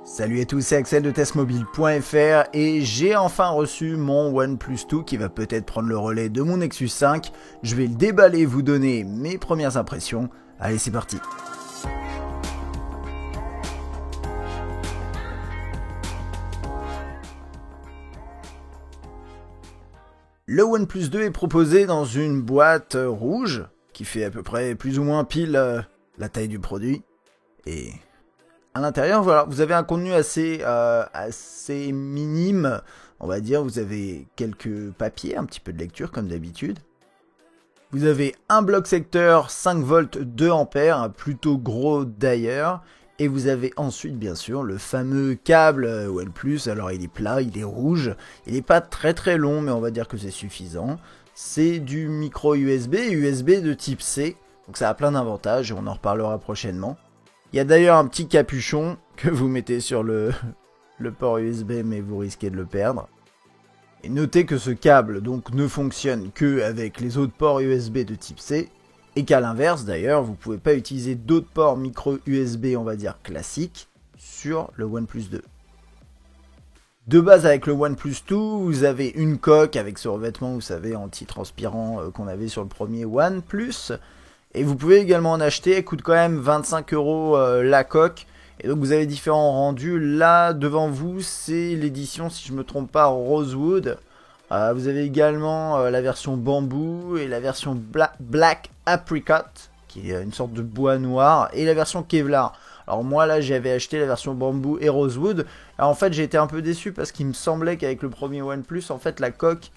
Salut à tous, c'est Axel de testmobile.fr et j'ai enfin reçu mon OnePlus 2 qui va peut-être prendre le relais de mon Nexus 5. Je vais le déballer, vous donner mes premières impressions. Allez, c'est parti. Le OnePlus 2 est proposé dans une boîte rouge qui fait à peu près plus ou moins pile la taille du produit. Et à l'intérieur, voilà, vous avez un contenu assez minime, on va dire. Vous avez quelques papiers, un petit peu de lecture comme d'habitude. Vous avez un bloc secteur 5 volts 2 ampères, plutôt gros d'ailleurs. Et vous avez ensuite bien sûr le fameux câble OnePlus. Alors il est plat, il est rouge, il n'est pas très très long, mais on va dire que c'est suffisant. C'est du micro USB et USB de type C, donc ça a plein d'avantages et on en reparlera prochainement. Il y a d'ailleurs un petit capuchon que vous mettez sur le port USB, mais vous risquez de le perdre. Et notez que ce câble donc ne fonctionne que avec les autres ports USB de type C, et qu'à l'inverse d'ailleurs, vous ne pouvez pas utiliser d'autres ports micro USB, on va dire classiques, sur le OnePlus 2. De base avec le OnePlus 2, vous avez une coque avec ce revêtement, vous savez, anti-transpirant qu'on avait sur le premier OnePlus. Et vous pouvez également en acheter, elle coûte quand même 25 € la coque. Et donc vous avez différents rendus. Là, devant vous, c'est l'édition, si je ne me trompe pas, Rosewood. Vous avez également la version bambou et la version Black Apricot, qui est une sorte de bois noir, et la version Kevlar. Alors moi là j'avais acheté la version bambou et Rosewood. Alors en fait j'ai été un peu déçu parce qu'il me semblait qu'avec le premier OnePlus, en fait la coque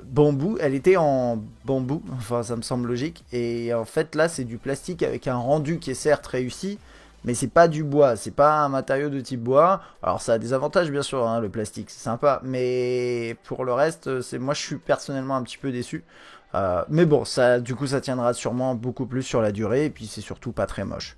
bambou, elle était en bambou, enfin ça me semble logique, et en fait là c'est du plastique avec un rendu qui est certes réussi, mais c'est pas du bois, c'est pas un matériau de type bois. Alors ça a des avantages bien sûr, hein, le plastique c'est sympa, mais pour le reste, moi je suis personnellement un petit peu déçu. Mais bon, ça, du coup ça tiendra sûrement beaucoup plus sur la durée, et puis c'est surtout pas très moche.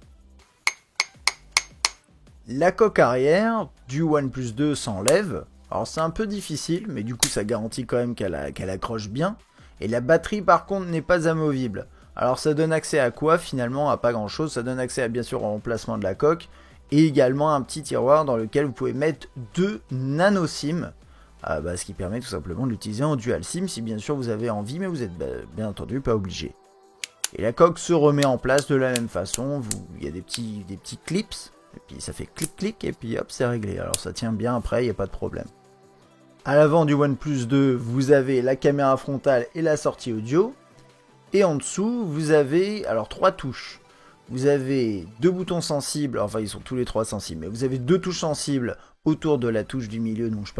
La coque arrière du OnePlus 2 s'enlève. Alors c'est un peu difficile, mais du coup ça garantit quand même qu'elle accroche bien. Et la batterie par contre n'est pas amovible. Alors ça donne accès à quoi finalement? À pas grand chose. Ça donne accès à bien sûr au remplacement de la coque. Et également un petit tiroir dans lequel vous pouvez mettre 2 nano SIM. Ce qui permet tout simplement de l'utiliser en dual SIM si bien sûr vous avez envie, mais vous êtes bien entendu pas obligé. Et la coque se remet en place de la même façon. Il y a des petits clips. Et puis ça fait clic clic et puis hop c'est réglé. Alors ça tient bien après, il n'y a pas de problème. À l'avant du OnePlus 2, vous avez la caméra frontale et la sortie audio. Et en dessous, vous avez alors 3 touches. Vous avez 2 boutons sensibles, enfin ils sont tous les 3 sensibles, mais vous avez 2 touches sensibles autour de la touche du milieu dont je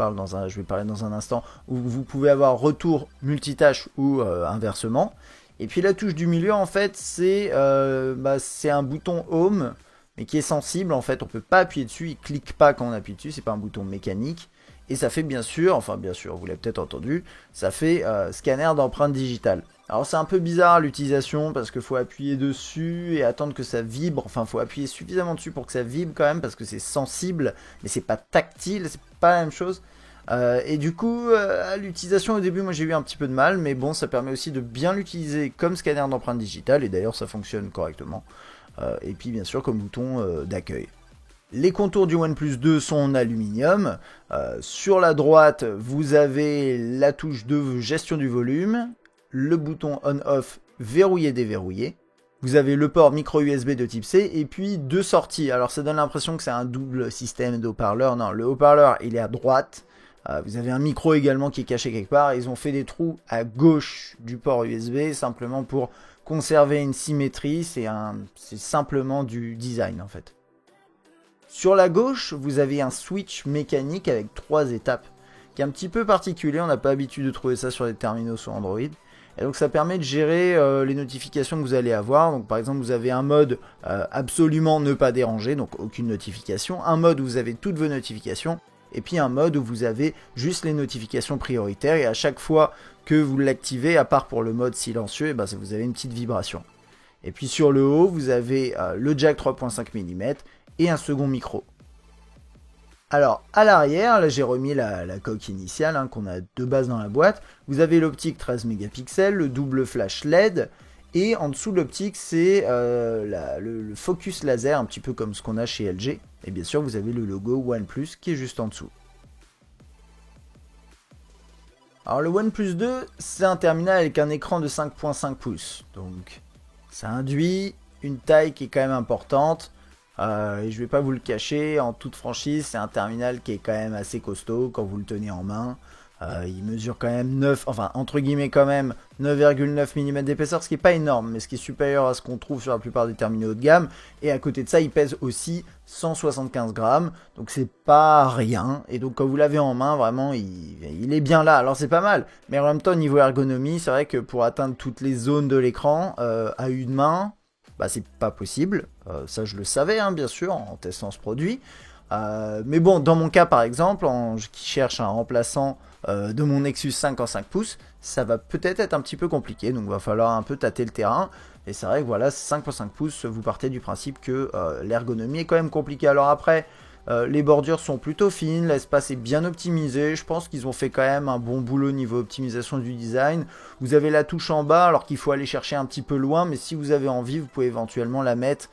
vais parler dans un instant, où vous pouvez avoir retour multitâche ou inversement. Et puis la touche du milieu, en fait, c'est un bouton Home, mais qui est sensible, en fait, on peut pas appuyer dessus, il clique pas quand on appuie dessus, c'est pas un bouton mécanique. Et ça fait bien sûr, vous l'avez peut-être entendu, ça fait scanner d'empreintes digitales. Alors c'est un peu bizarre l'utilisation parce qu'il faut appuyer dessus et attendre que ça vibre. Enfin, il faut appuyer suffisamment dessus pour que ça vibre quand même parce que c'est sensible, mais c'est pas tactile, c'est pas la même chose. Et du coup, à l'utilisation au début, moi j'ai eu un petit peu de mal, mais bon, ça permet aussi de bien l'utiliser comme scanner d'empreintes digitales et d'ailleurs ça fonctionne correctement. Et puis bien sûr comme bouton d'accueil. Les contours du OnePlus 2 sont en aluminium. Sur la droite, vous avez la touche de gestion du volume, le bouton on-off verrouiller-déverrouiller. Vous avez le port micro USB de type C et puis 2 sorties. Alors ça donne l'impression que c'est un double système de haut-parleur. Non, le haut-parleur il est à droite. Vous avez un micro également qui est caché quelque part. Ils ont fait des trous à gauche du port USB simplement pour conserver une symétrie. C'est simplement du design en fait. Sur la gauche, vous avez un switch mécanique avec 3 étapes, qui est un petit peu particulier, on n'a pas l'habitude de trouver ça sur les terminaux sur Android. Et donc ça permet de gérer les notifications que vous allez avoir. Donc par exemple, vous avez un mode absolument ne pas déranger, donc aucune notification. Un mode où vous avez toutes vos notifications. Et puis un mode où vous avez juste les notifications prioritaires. Et à chaque fois que vous l'activez, à part pour le mode silencieux, vous avez une petite vibration. Et puis sur le haut, vous avez le jack 3.5 mm et un second micro. Alors à l'arrière, là j'ai remis la coque initiale qu'on a de base dans la boîte. Vous avez l'optique 13 mégapixels, le double flash LED Et en dessous de l'optique, c'est le focus laser, un petit peu comme ce qu'on a chez LG. Et bien sûr, vous avez le logo OnePlus qui est juste en dessous. Alors le OnePlus 2, c'est un terminal avec un écran de 5.5 pouces. Donc ça induit une taille qui est quand même importante. Et je vais pas vous le cacher, en toute franchise, c'est un terminal qui est quand même assez costaud quand vous le tenez en main. Il mesure quand même 9, enfin entre guillemets quand même 9,9 mm d'épaisseur, ce qui est pas énorme, mais ce qui est supérieur à ce qu'on trouve sur la plupart des terminaux haut de gamme. Et à côté de ça, il pèse aussi 175 grammes, donc c'est pas rien. Et donc quand vous l'avez en main, vraiment, il est bien là. Alors c'est pas mal, mais en même temps, niveau ergonomie, c'est vrai que pour atteindre toutes les zones de l'écran à une main, bah c'est pas possible. Ça je le savais, hein, bien sûr, en testant ce produit. Mais bon, dans mon cas par exemple, qui cherche un remplaçant de mon Nexus 5 en 5 pouces, ça va peut-être être un petit peu compliqué, donc il va falloir un peu tâter le terrain. Et c'est vrai que voilà, 5.5 pouces, vous partez du principe que l'ergonomie est quand même compliquée. Alors après, les bordures sont plutôt fines, l'espace est bien optimisé, je pense qu'ils ont fait quand même un bon boulot niveau optimisation du design. Vous avez la touche en bas alors qu'il faut aller chercher un petit peu loin, mais si vous avez envie, vous pouvez éventuellement la mettre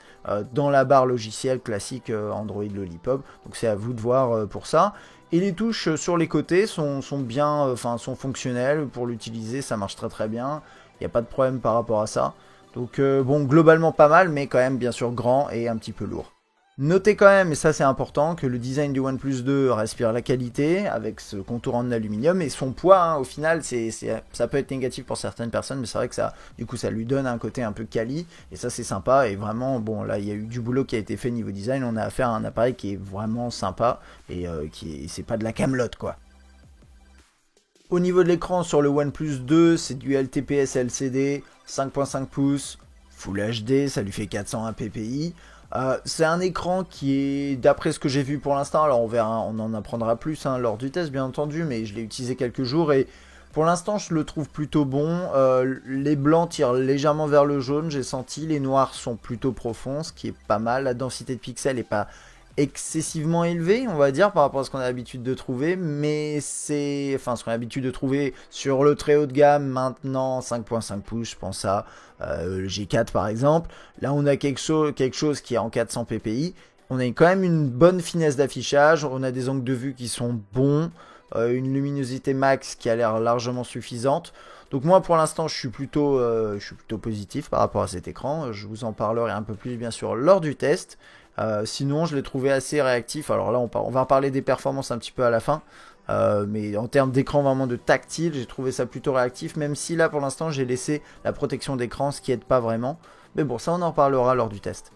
dans la barre logicielle classique Android Lollipop, donc c'est à vous de voir pour ça. Et les touches sur les côtés sont bien, sont fonctionnelles pour l'utiliser, ça marche très très bien, il n'y a pas de problème par rapport à ça. Donc bon, globalement pas mal, mais quand même bien sûr grand et un petit peu lourd. Notez quand même, et ça c'est important, que le design du OnePlus 2 respire la qualité avec ce contour en aluminium et son poids, hein, au final, ça peut être négatif pour certaines personnes, mais c'est vrai que ça, du coup, ça lui donne un côté un peu quali et ça c'est sympa. Et vraiment, bon, là il y a eu du boulot qui a été fait niveau design, on a affaire à un appareil qui est vraiment sympa et c'est pas de la camelote quoi. Au niveau de l'écran sur le OnePlus 2, c'est du LTPS LCD, 5.5 pouces, Full HD, ça lui fait 401 ppi. C'est un écran qui est, d'après ce que j'ai vu pour l'instant, alors on verra, on en apprendra plus hein, lors du test bien entendu, mais je l'ai utilisé quelques jours et pour l'instant je le trouve plutôt bon. Les blancs tirent légèrement vers le jaune, j'ai senti, les noirs sont plutôt profonds, ce qui est pas mal, la densité de pixels est pas excessivement élevée, on va dire, par rapport à ce qu'on a l'habitude de trouver, mais c'est, enfin, ce qu'on a l'habitude de trouver sur le très haut de gamme maintenant, 5.5 pouces, je pense à le G4 par exemple. Là, on a quelque chose qui est en 400 ppi. On a quand même une bonne finesse d'affichage, on a des angles de vue qui sont bons, une luminosité max qui a l'air largement suffisante. Donc moi pour l'instant je suis plutôt positif par rapport à cet écran, je vous en parlerai un peu plus bien sûr lors du test. Sinon je l'ai trouvé assez réactif, alors là on va parler des performances un petit peu à la fin, mais en termes d'écran vraiment de tactile, j'ai trouvé ça plutôt réactif, même si là pour l'instant j'ai laissé la protection d'écran, ce qui aide pas vraiment, mais bon ça on en reparlera lors du test.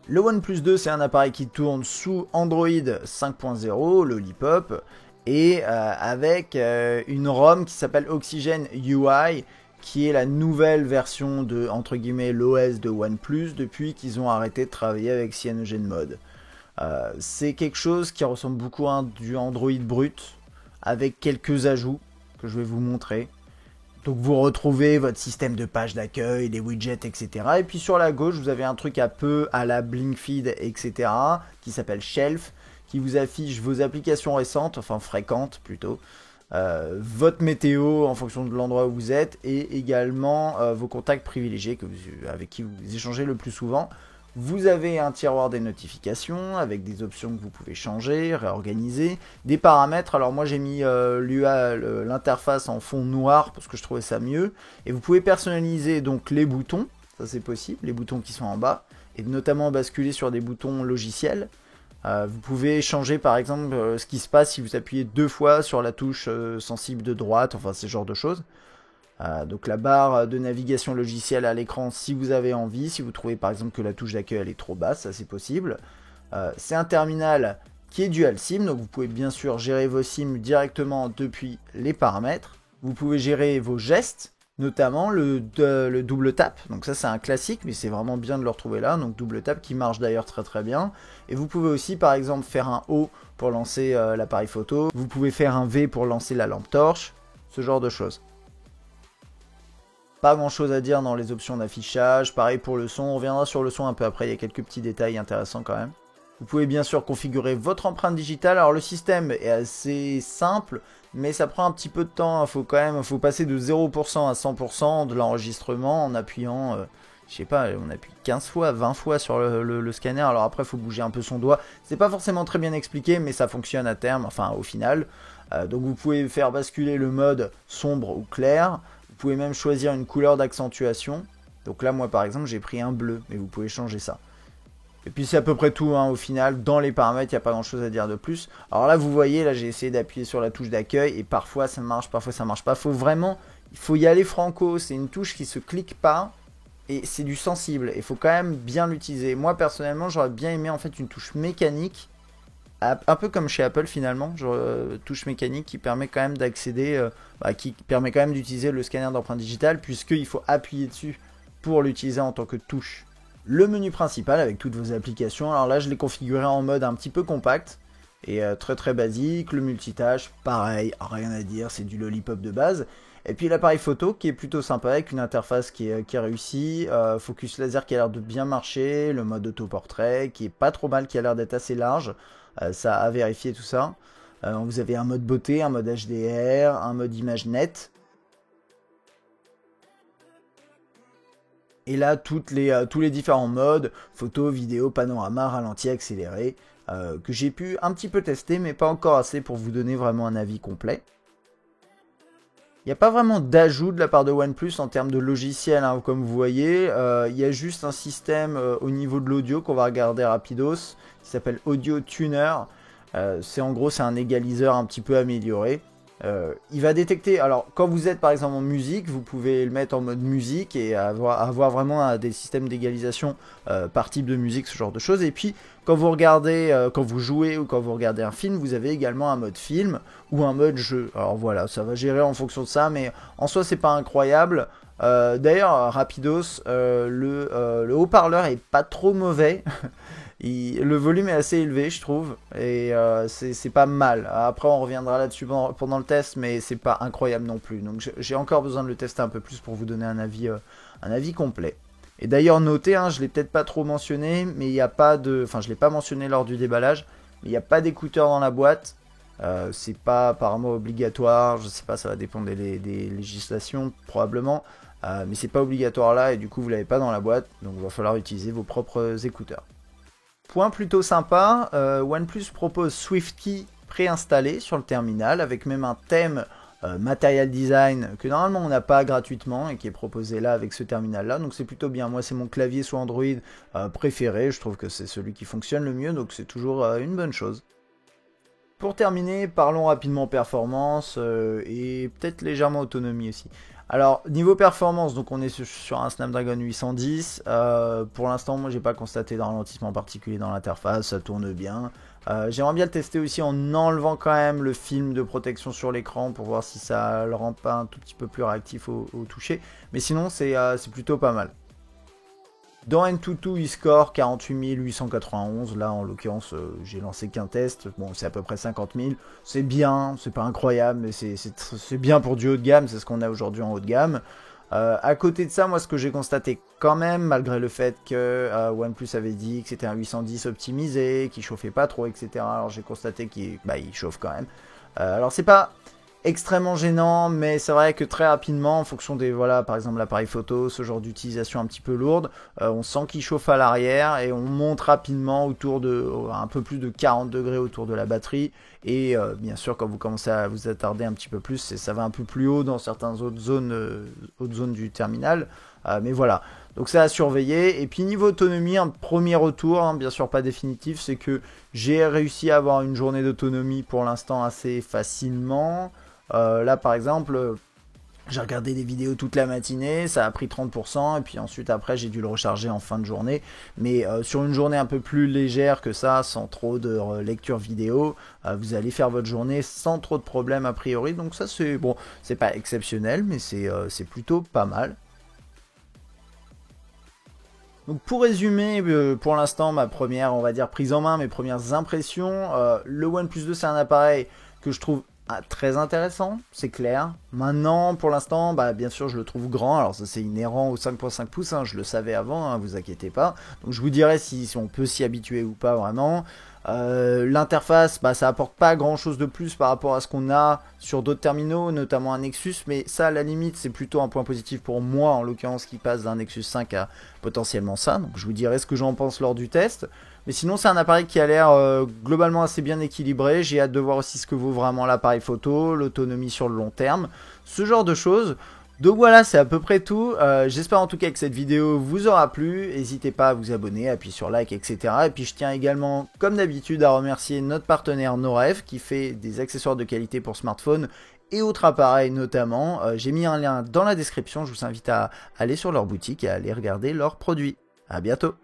Le OnePlus 2 c'est un appareil qui tourne sous Android 5.0, Lollipop, et avec une ROM qui s'appelle Oxygen UI, qui est la nouvelle version de, entre guillemets, l'OS de OnePlus depuis qu'ils ont arrêté de travailler avec CyanogenMod. C'est quelque chose qui ressemble beaucoup à du Android brut, avec quelques ajouts que je vais vous montrer. Donc vous retrouvez votre système de page d'accueil, les widgets, etc. Et puis sur la gauche, vous avez un truc un peu à la Blinkfeed, etc. qui s'appelle Shelf, qui vous affiche vos applications récentes, enfin fréquentes plutôt, votre météo en fonction de l'endroit où vous êtes, et également vos contacts privilégiés avec qui vous échangez le plus souvent. Vous avez un tiroir des notifications avec des options que vous pouvez changer, réorganiser, des paramètres. Alors moi j'ai mis l'interface en fond noir parce que je trouvais ça mieux. Et vous pouvez personnaliser donc les boutons, ça c'est possible, les boutons qui sont en bas, et notamment basculer sur des boutons logiciels. Vous pouvez changer par exemple ce qui se passe si vous appuyez 2 fois sur la touche sensible de droite, enfin ce genre de choses. Donc la barre de navigation logicielle à l'écran si vous avez envie, si vous trouvez par exemple que la touche d'accueil elle est trop basse, ça c'est possible. C'est un terminal qui est dual SIM, donc vous pouvez bien sûr gérer vos SIM directement depuis les paramètres. Vous pouvez gérer vos gestes, notamment le double tap, donc ça c'est un classique mais c'est vraiment bien de le retrouver là, donc double tap qui marche d'ailleurs très très bien. Et vous pouvez aussi par exemple faire un O pour lancer l'appareil photo, vous pouvez faire un V pour lancer la lampe torche, ce genre de choses. Pas grand chose à dire dans les options d'affichage, pareil pour le son, on reviendra sur le son un peu après, il y a quelques petits détails intéressants quand même. Vous pouvez bien sûr configurer votre empreinte digitale. Alors le système est assez simple, mais ça prend un petit peu de temps. Faut passer de 0% à 100% de l'enregistrement en appuyant, je sais pas, on appuie 15 fois, 20 fois sur le scanner. Alors après, il faut bouger un peu son doigt. C'est pas forcément très bien expliqué, mais ça fonctionne à terme, enfin au final. Donc vous pouvez faire basculer le mode sombre ou clair. Vous pouvez même choisir une couleur d'accentuation. Donc là, moi par exemple, j'ai pris un bleu, mais vous pouvez changer ça. Et puis c'est à peu près tout, hein, au final. Dans les paramètres, il n'y a pas grand chose à dire de plus. Alors là, vous voyez, là j'ai essayé d'appuyer sur la touche d'accueil et parfois ça marche, parfois ça marche pas. Il faut y aller franco. C'est une touche qui se clique pas et c'est du sensible. Il faut quand même bien l'utiliser. Moi personnellement, j'aurais bien aimé en fait une touche mécanique, un peu comme chez Apple finalement, genre, touche mécanique qui permet quand même d'accéder, qui permet quand même d'utiliser le scanner d'empreinte digitale puisqu'il faut appuyer dessus pour l'utiliser en tant que touche. Le menu principal avec toutes vos applications, alors là je l'ai configuré en mode un petit peu compact et très basique. Le multitâche, pareil, rien à dire, c'est du lollipop de base. Et puis l'appareil photo qui est plutôt sympa avec une interface qui est réussie, focus laser qui a l'air de bien marcher, le mode autoportrait qui est pas trop mal, qui a l'air d'être assez large, ça a vérifié tout ça. Vous avez un mode beauté, un mode HDR, un mode image nette. Et là, tous les différents modes, photo, vidéo, panorama, ralenti, accéléré, que j'ai pu un petit peu tester, mais pas encore assez pour vous donner vraiment un avis complet. Il n'y a pas vraiment d'ajout de la part de OnePlus en termes de logiciel, hein, comme vous voyez. Il y a juste un système au niveau de l'audio qu'on va regarder rapidos, qui s'appelle Audio Tuner. En gros, c'est un égaliseur un petit peu amélioré. Il va détecter, alors quand vous êtes par exemple en musique, vous pouvez le mettre en mode musique et avoir vraiment des systèmes d'égalisation par type de musique, ce genre de choses. Et puis quand vous regardez, quand vous jouez ou quand vous regardez un film, vous avez également un mode film ou un mode jeu. Alors voilà, ça va gérer en fonction de ça, mais en soi c'est pas incroyable. D'ailleurs, rapidos, le haut-parleur est pas trop mauvais. Le volume est assez élevé, je trouve, et c'est pas mal. Après, on reviendra là-dessus pendant le test, mais c'est pas incroyable non plus. Donc, j'ai encore besoin de le tester un peu plus pour vous donner un avis complet. Et d'ailleurs, notez, hein, je l'ai peut-être pas trop mentionné, mais il n'y a pas de. Enfin, je l'ai pas mentionné lors du déballage, mais il n'y a pas d'écouteurs dans la boîte. C'est pas apparemment obligatoire, je sais pas, ça va dépendre des législations, probablement. Mais c'est pas obligatoire là, et du coup, vous l'avez pas dans la boîte, donc il va falloir utiliser vos propres écouteurs. Point plutôt sympa, OnePlus propose SwiftKey préinstallé sur le terminal avec même un thème Material Design que normalement on n'a pas gratuitement et qui est proposé là avec ce terminal là, donc c'est plutôt bien. Moi c'est mon clavier sous Android préféré, je trouve que c'est celui qui fonctionne le mieux, donc c'est toujours une bonne chose. Pour terminer, parlons rapidement performance et peut-être légèrement autonomie aussi. Alors, niveau performance, donc on est sur un Snapdragon 810. Pour l'instant, moi, j'ai pas constaté de ralentissement particulier dans l'interface, ça tourne bien. J'aimerais bien le tester aussi en enlevant quand même le film de protection sur l'écran pour voir si ça le rend pas un tout petit peu plus réactif au toucher. Mais sinon, c'est plutôt pas mal. Dans Antutu, il score 48 891. Là, en l'occurrence, j'ai lancé qu'un test. Bon, c'est à peu près 50 000. C'est bien, c'est pas incroyable, mais c'est bien pour du haut de gamme. C'est ce qu'on a aujourd'hui en haut de gamme. À côté de ça, moi, ce que j'ai constaté quand même, malgré le fait que OnePlus avait dit que c'était un 810 optimisé, qu'il chauffait pas trop, etc. Alors, j'ai constaté qu'il chauffe quand même. Alors, c'est pas extrêmement gênant, mais c'est vrai que très rapidement, en fonction des, voilà, par exemple l'appareil photo, ce genre d'utilisation un petit peu lourde, on sent qu'il chauffe à l'arrière et on monte rapidement autour de un peu plus de 40 degrés autour de la batterie. Et bien sûr, quand vous commencez à vous attarder un petit peu plus, ça va un peu plus haut dans certaines autres zones du terminal. Mais voilà, donc c'est à surveiller. Et puis niveau autonomie, un premier retour, hein, bien sûr pas définitif, c'est que j'ai réussi à avoir une journée d'autonomie pour l'instant assez facilement. Là par exemple, j'ai regardé des vidéos toute la matinée, ça a pris 30%, et puis ensuite après j'ai dû le recharger en fin de journée. Mais sur une journée un peu plus légère que ça, sans trop de lecture vidéo, vous allez faire votre journée sans trop de problèmes a priori. Donc ça c'est bon, c'est pas exceptionnel, mais c'est plutôt pas mal. Donc pour résumer, pour l'instant ma première, on va dire, prise en main, mes premières impressions, le OnePlus 2 c'est un appareil que je trouve Ah, très intéressant, c'est clair. Maintenant, pour l'instant, bah, bien sûr, je le trouve grand. Alors ça, c'est inhérent au 5.5 pouces, hein, je le savais avant, hein, vous inquiétez pas. Donc je vous dirai si on peut s'y habituer ou pas vraiment. L'interface, bah, ça apporte pas grand chose de plus par rapport à ce qu'on a sur d'autres terminaux, notamment un Nexus, mais ça, à la limite, c'est plutôt un point positif pour moi, en l'occurrence, qui passe d'un Nexus 5 à potentiellement ça. Donc je vous dirai ce que j'en pense lors du test. Mais sinon, c'est un appareil qui a l'air globalement assez bien équilibré. J'ai hâte de voir aussi ce que vaut vraiment l'appareil photo, l'autonomie sur le long terme, ce genre de choses. Donc voilà, c'est à peu près tout. J'espère en tout cas que cette vidéo vous aura plu. N'hésitez pas à vous abonner, à appuyer sur like, etc. Et puis je tiens également, comme d'habitude, à remercier notre partenaire Noref qui fait des accessoires de qualité pour smartphone et autres appareils notamment. J'ai mis un lien dans la description. Je vous invite à aller sur leur boutique et à aller regarder leurs produits. À bientôt.